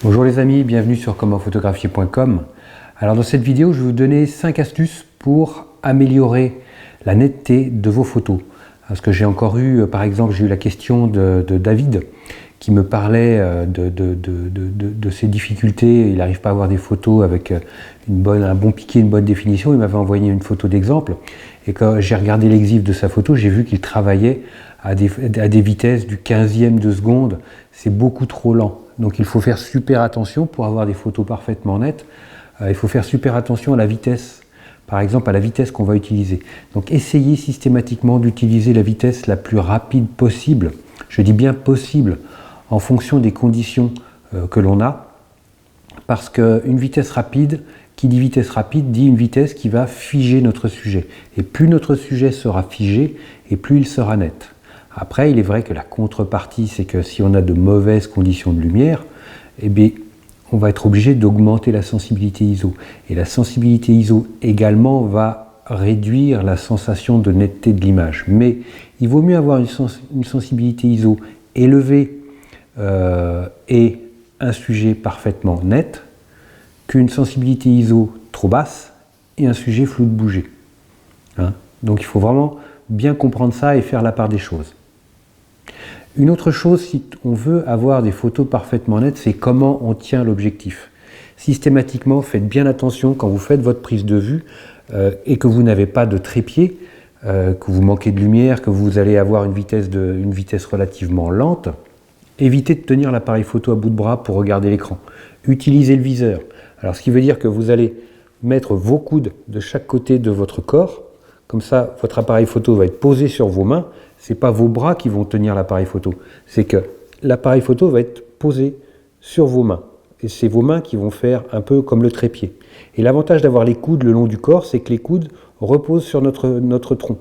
Bonjour les amis, bienvenue sur commentphotographier.com. Alors dans cette vidéo, je vais vous donner 5 astuces pour améliorer la netteté de vos photos. Parce que j'ai encore eu, par exemple, j'ai eu la question de David qui me parlait de ses difficultés. Il n'arrive pas à avoir des photos avec un bon piqué, une bonne définition. Il m'avait envoyé une photo d'exemple. Et quand j'ai regardé l'exif de sa photo, j'ai vu qu'il travaillait à des vitesses du 15e de seconde. C'est beaucoup trop lent. Donc il faut faire super attention pour avoir des photos parfaitement nettes. Il faut faire super attention à la vitesse, par exemple à la vitesse qu'on va utiliser. Donc essayez systématiquement d'utiliser la vitesse la plus rapide possible, je dis bien possible, en fonction des conditions que l'on a, parce qu'une vitesse rapide, qui dit vitesse rapide, dit une vitesse qui va figer notre sujet. Et plus notre sujet sera figé, et plus il sera net. Après, il est vrai que la contrepartie, c'est que si on a de mauvaises conditions de lumière, eh bien, on va être obligé d'augmenter la sensibilité ISO. Et la sensibilité ISO également va réduire la sensation de netteté de l'image. Mais il vaut mieux avoir une sensibilité ISO élevée et un sujet parfaitement net qu'une sensibilité ISO trop basse et un sujet flou de bouger. Donc il faut vraiment bien comprendre ça et faire la part des choses. Une autre chose, si on veut avoir des photos parfaitement nettes, c'est comment on tient l'objectif. Systématiquement, faites bien attention quand vous faites votre prise de vue et que vous n'avez pas de trépied, que vous manquez de lumière, que vous allez avoir une vitesse relativement lente. Évitez de tenir l'appareil photo à bout de bras pour regarder l'écran. Utilisez le viseur. Alors, ce qui veut dire que vous allez mettre vos coudes de chaque côté de votre corps. Comme ça, votre appareil photo va être posé sur vos mains. Ce n'est pas vos bras qui vont tenir l'appareil photo. C'est que l'appareil photo va être posé sur vos mains. Et c'est vos mains qui vont faire un peu comme le trépied. Et l'avantage d'avoir les coudes le long du corps, c'est que les coudes reposent sur notre tronc.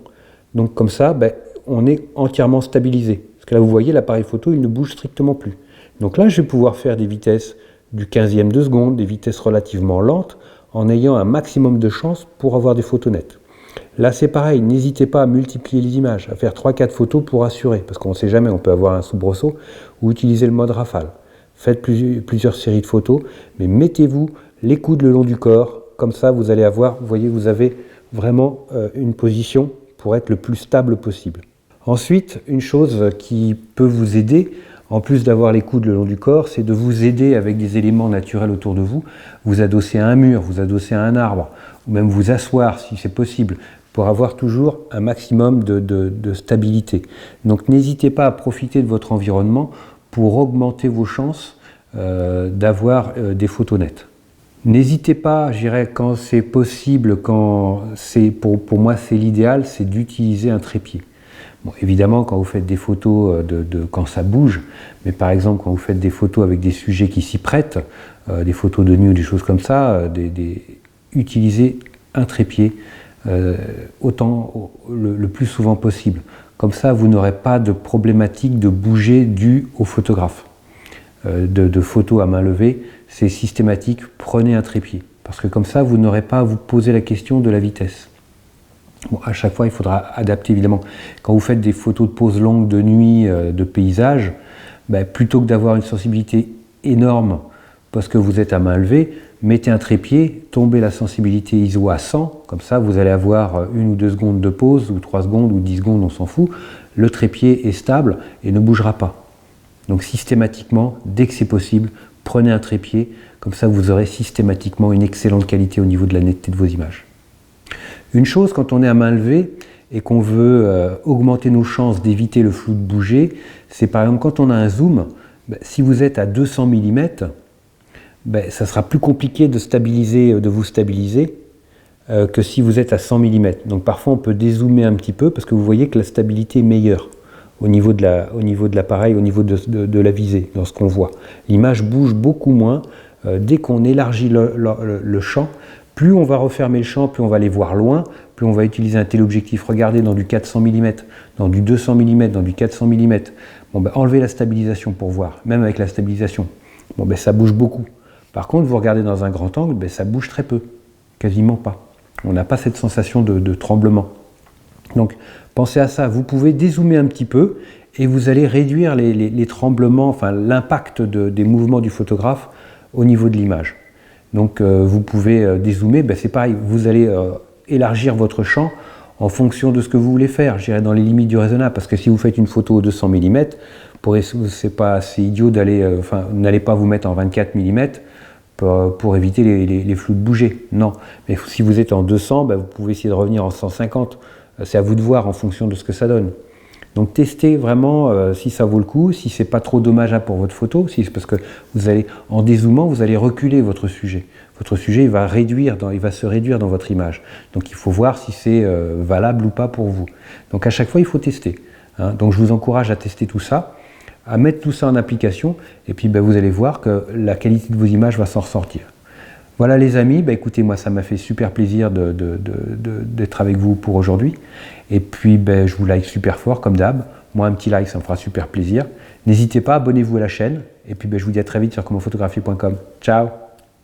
Donc comme ça, on est entièrement stabilisé. Parce que là, vous voyez, l'appareil photo, il ne bouge strictement plus. Donc là, je vais pouvoir faire des vitesses du 15e de seconde, des vitesses relativement lentes, en ayant un maximum de chance pour avoir des photos nettes. Là, c'est pareil, n'hésitez pas à multiplier les images, à faire 3-4 photos pour assurer, parce qu'on ne sait jamais, on peut avoir un soubresaut, ou utiliser le mode rafale. Faites plusieurs séries de photos, mais mettez-vous les coudes le long du corps, comme ça vous allez avoir, vous voyez, vous avez vraiment une position pour être le plus stable possible. Ensuite, une chose qui peut vous aider, en plus d'avoir les coudes le long du corps, c'est de vous aider avec des éléments naturels autour de vous, vous adosser à un mur, vous adosser à un arbre, ou même vous asseoir si c'est possible, pour avoir toujours un maximum de stabilité. Donc n'hésitez pas à profiter de votre environnement pour augmenter vos chances d'avoir des photos nettes. N'hésitez pas, je dirais, quand c'est possible, quand c'est pour moi c'est l'idéal, c'est d'utiliser un trépied. Bon, évidemment, quand vous faites des photos quand ça bouge, mais par exemple quand vous faites des photos avec des sujets qui s'y prêtent, des photos de nuit ou des choses comme ça, utilisez un trépied le plus souvent possible. Comme ça, vous n'aurez pas de problématique de bouger due au photographe. De photos à main levée, c'est systématique, prenez un trépied. Parce que comme ça, vous n'aurez pas à vous poser la question de la vitesse. Bon, à chaque fois, il faudra adapter évidemment. Quand vous faites des photos de poses longues de nuit, de paysage, plutôt que d'avoir une sensibilité énorme parce que vous êtes à main levée, mettez un trépied, tombez la sensibilité ISO à 100, comme ça vous allez avoir 1 ou 2 secondes de pause, ou 3 secondes, ou 10 secondes, on s'en fout. Le trépied est stable et ne bougera pas. Donc systématiquement, dès que c'est possible, prenez un trépied, comme ça vous aurez systématiquement une excellente qualité au niveau de la netteté de vos images. Une chose, quand on est à main levée et qu'on veut augmenter nos chances d'éviter le flou de bouger, c'est par exemple quand on a un zoom, si vous êtes à 200 mm, ça sera plus compliqué de vous stabiliser que si vous êtes à 100 mm. Donc parfois on peut dézoomer un petit peu parce que vous voyez que la stabilité est meilleure au niveau de l'appareil, au niveau de la visée, dans ce qu'on voit. L'image bouge beaucoup moins dès qu'on élargit le champ. Plus on va refermer le champ, plus on va aller voir loin, plus on va utiliser un téléobjectif. Regardez dans du 400 mm, dans du 200 mm, dans du 400 mm. Enlevez la stabilisation pour voir, même avec la stabilisation. Ça bouge beaucoup. Par contre, vous regardez dans un grand angle, ça bouge très peu, quasiment pas. On n'a pas cette sensation de tremblement. Donc, pensez à ça. Vous pouvez dézoomer un petit peu et vous allez réduire les tremblements, enfin l'impact des mouvements du photographe au niveau de l'image. Donc vous pouvez dézoomer, c'est pareil, vous allez élargir votre champ en fonction de ce que vous voulez faire, je dirais dans les limites du raisonnable, parce que si vous faites une photo au 200 mm, c'est pas assez idiot d'aller, n'allez pas vous mettre en 24 mm pour éviter les flous de bouger, non. Mais si vous êtes en 200, vous pouvez essayer de revenir en 150, c'est à vous de voir en fonction de ce que ça donne. Donc testez vraiment si ça vaut le coup, si c'est pas trop dommageable pour votre photo, parce que vous allez, en dézoomant, vous allez reculer votre sujet. Votre sujet il va se réduire dans votre image. Donc il faut voir si c'est valable ou pas pour vous. Donc à chaque fois il faut tester. Hein. Donc je vous encourage à tester tout ça, à mettre tout ça en application, et puis vous allez voir que la qualité de vos images va s'en ressortir. Voilà les amis, écoutez, moi ça m'a fait super plaisir d'être avec vous pour aujourd'hui. Et puis je vous like super fort comme d'hab. Moi un petit like ça me fera super plaisir. N'hésitez pas, abonnez-vous à la chaîne. Et puis je vous dis à très vite sur commentphotography.com. Ciao.